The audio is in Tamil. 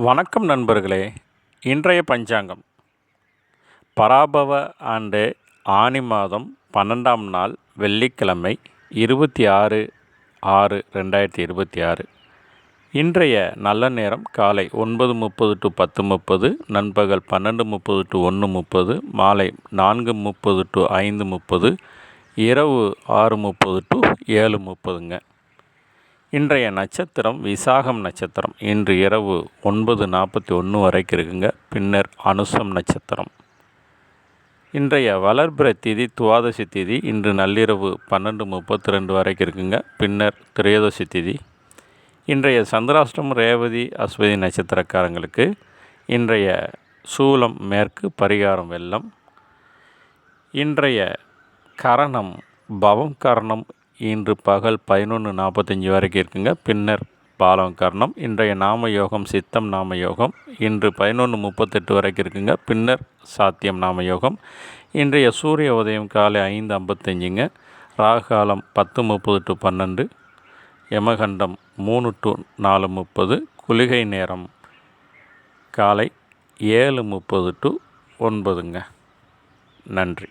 வணக்கம் நண்பர்களே. இன்றைய பஞ்சாங்கம் பராபவ ஆண்டு ஆனி மாதம் 12ஆம் நாள் வெள்ளிக்கிழமை 26/6/2026. இன்றைய நல்ல நேரம் காலை 9:30 to 10:30, நண்பகல் 12:30 to 1:30, மாலை 4:30 to 5:30, இரவு 6:30 to 7:30ங்க. இன்றைய நட்சத்திரம் விசாகம் நட்சத்திரம். இன்று இரவு 9:41 வரைக்கும் இருக்குங்க. பின்னர் அனுசம் நட்சத்திரம். இன்றைய வளர்பிறை திதி துவாதசி திதி. இன்று நள்ளிரவு 12:32 வரைக்கும் இருக்குங்க. பின்னர் திரையோதசி திதி. இன்றைய சந்திராஷ்டமம் ரேவதி அஸ்வதி நட்சத்திரக்காரங்களுக்கு. இன்றைய சூலம் மேற்கு, பரிகாரம் வெள்ளம். இன்றைய கரணம் பவம் கரணம். இன்று பகல் 11:45 வரைக்கும் இருக்குங்க. பின்னர் பாலம் கரணம். இன்றைய நாம யோகம் சித்தம் நாம யோகம். இன்று 11:38 வரைக்கும் இருக்குங்க. பின்னர் சாத்தியம் நாம யோகம். இன்றைய சூரிய உதயம் காலை 5:55ங்க. ராகுகாலம் 10:30 to 12, யமகண்டம் 3 to 4:30, குளிகை நேரம் காலை 7:30 to 9ங்க. நன்றி.